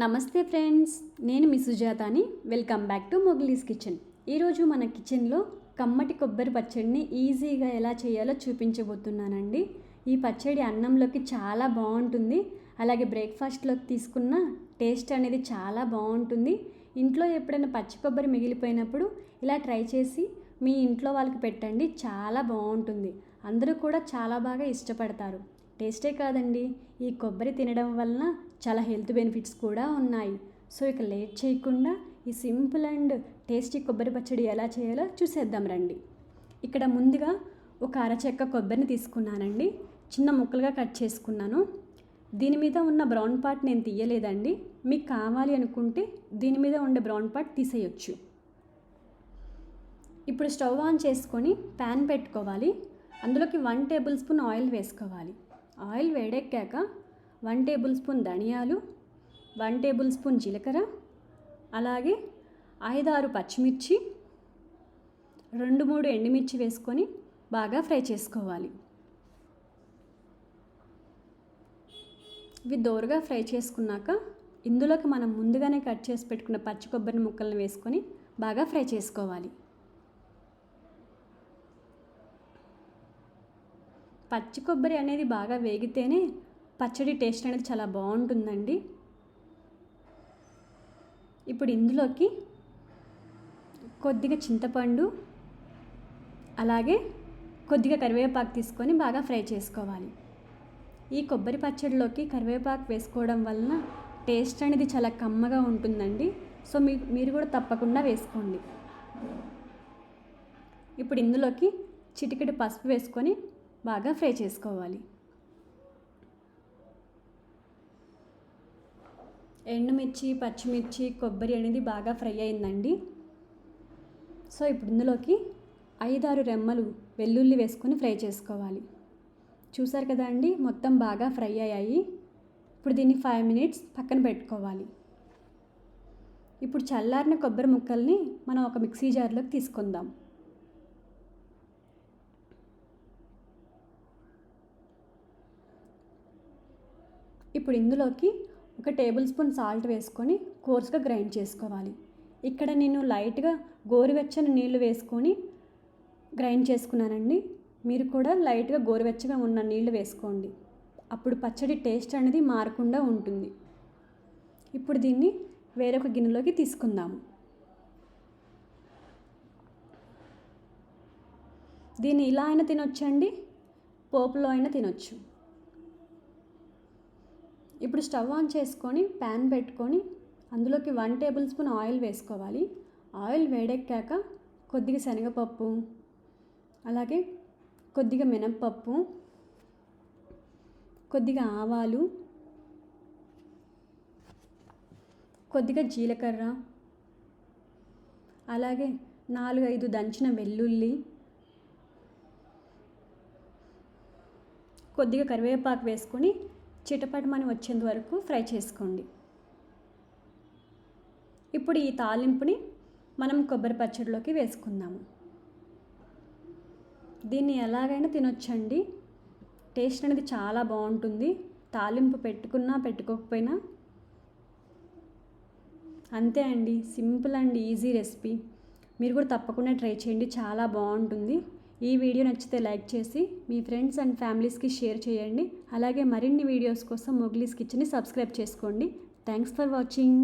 నమస్తే ఫ్రెండ్స్, నేను మీ సుజాతాని. Welcome back to Mowgli's kitchen. ఈరోజు మన కిచెన్లో కమ్మటి కొబ్బరి పచ్చడిని ఈజీగా ఎలా చేయాలో చూపించబోతున్నానండి. ఈ పచ్చడి అన్నంలోకి చాలా బాగుంటుంది, అలాగే బ్రేక్ఫాస్ట్లోకి తీసుకున్న టేస్ట్ అనేది చాలా బాగుంటుంది. ఇంట్లో ఎప్పుడైనా పచ్చి కొబ్బరి మిగిలిపోయినప్పుడు ఇలా ట్రై చేసి మీ ఇంట్లో వాళ్ళకి పెట్టండి, చాలా బాగుంటుంది. అందరూ కూడా చాలా బాగా ఇష్టపడతారు. టేస్టే కాదండి, ఈ కొబ్బరి తినడం వలన చాలా హెల్త్ బెనిఫిట్స్ కూడా ఉన్నాయి. సో ఇక లేట్ చేయకుండా ఈ సింపుల్ అండ్ టేస్టీ కొబ్బరి పచ్చడి ఎలా చేయాలో చూసేద్దాం రండి. ఇక్కడ ముందుగా ఒక అరచెక్క కొబ్బరిని తీసుకున్నానండి. చిన్న ముక్కలుగా కట్ చేసుకున్నాను. దీని మీద ఉన్న బ్రౌన్ పార్ట్ నేను తీయలేదండి. మీకు కావాలి అనుకుంటే దీని మీద ఉండే బ్రౌన్ పార్ట్ తీసేయొచ్చు. ఇప్పుడు స్టవ్ ఆన్ చేసుకొని ప్యాన్ పెట్టుకోవాలి. అందులోకి 1 టేబుల్ స్పూన్ ఆయిల్ వేసుకోవాలి. ఆయిల్ వేడెక్కాక 1 టేబుల్ స్పూన్ ధనియాలు, 1 టేబుల్ స్పూన్ జీలకర్ర, అలాగే 5-6 పచ్చిమిర్చి, 2-3 ఎండుమిర్చి వేసుకొని బాగా ఫ్రై చేసుకోవాలి. ఇవి దోరగా ఫ్రై చేసుకున్నాక ఇందులోకి మనం ముందుగానే కట్ చేసి పెట్టుకున్న పచ్చి కొబ్బరి ముక్కలను వేసుకొని బాగా ఫ్రై చేసుకోవాలి. పచ్చి కొబ్బరి అనేది బాగా వేగితేనే పచ్చడి టేస్ట్ అనేది చాలా బాగుంటుందండి. ఇప్పుడు ఇందులోకి కొద్దిగా చింతపండు, అలాగే కొద్దిగా కరివేపాకు తీసుకొని బాగా ఫ్రై చేసుకోవాలి. ఈ కొబ్బరి పచ్చడిలోకి కరివేపాకు వేసుకోవడం వలన టేస్ట్ అనేది చాలా కమ్మగా ఉంటుందండి. సో మీరు కూడా తప్పకుండా వేసుకోండి. ఇప్పుడు ఇందులోకి చిటికెడు పసుపు వేసుకొని బాగా ఫ్రై చేసుకోవాలి. ఎండుమిర్చి, పచ్చిమిర్చి, కొబ్బరి అనేది బాగా ఫ్రై అయిందండి. సో ఇప్పుడు ఇందులోకి 5-6 రెమ్మలు వెల్లుల్లి వేసుకొని ఫ్రై చేసుకోవాలి. చూసారు కదా అండి, మొత్తం బాగా ఫ్రై అయ్యాయి. ఇప్పుడు దీన్ని 5 మినిట్స్ పక్కన పెట్టుకోవాలి. ఇప్పుడు చల్లారిన కొబ్బరి ముక్కల్ని మనం ఒక మిక్సీ జార్లోకి తీసుకుందాం. ఇప్పుడు ఇందులోకి 1 టేబుల్ స్పూన్ సాల్ట్ వేసుకొని కోర్స్గా గ్రైండ్ చేసుకోవాలి. ఇక్కడ నేను లైట్గా గోరువెచ్చని నీళ్లు వేసుకొని గ్రైండ్ చేసుకున్నానండి. మీరు కూడా లైట్గా గోరువెచ్చగా ఉన్న నీళ్లు వేసుకోండి, అప్పుడు పచ్చడి టేస్ట్ అనేది మారకుండా ఉంటుంది. ఇప్పుడు దీన్ని వేరొక గిన్నెలోకి తీసుకుందాము. దీన్ని ఇలా అయినా తినొచ్చండి, పోపులో అయినా తినొచ్చు. ఇప్పుడు స్టవ్ ఆన్ చేసుకొని ప్యాన్ పెట్టుకొని అందులోకి 1 టేబుల్ స్పూన్ ఆయిల్ వేసుకోవాలి. ఆయిల్ వేడెక్కాక కొద్దిగా శనగపప్పు, అలాగే కొద్దిగా మినప్పప్పు, కొద్దిగా ఆవాలు, కొద్దిగా జీలకర్ర, అలాగే 4-5 దంచిన వెల్లుల్లి, కొద్దిగా కరివేపాకు వేసుకొని చిటపటమని వచ్చేంత వరకు ఫ్రై చేసుకోండి. ఇప్పుడు ఈ తాలింపుని మనం కొబ్బరి పచ్చడిలోకి వేసుకుందాము. దీన్ని ఎలాగైనా తినొచ్చండి, టేస్ట్ అనేది చాలా బాగుంటుంది. తాలింపు పెట్టుకున్నా పెట్టుకోకపోయినా అంతే అండి, సింపుల్ అండ్ ఈజీ రెసిపీ. మీరు కూడా తప్పకుండా ట్రై చేయండి, చాలా బాగుంటుంది. ఈ వీడియో నచ్చితే లైక్ చేసి మీ ఫ్రెండ్స్ అండ్ ఫ్యామిలీస్కి షేర్ చేయండి. అలాగే మరిన్ని వీడియోస్ కోసం మొగ్లీస్ కిచెన్ని సబ్స్క్రైబ్ చేసుకోండి. Thanks for watching.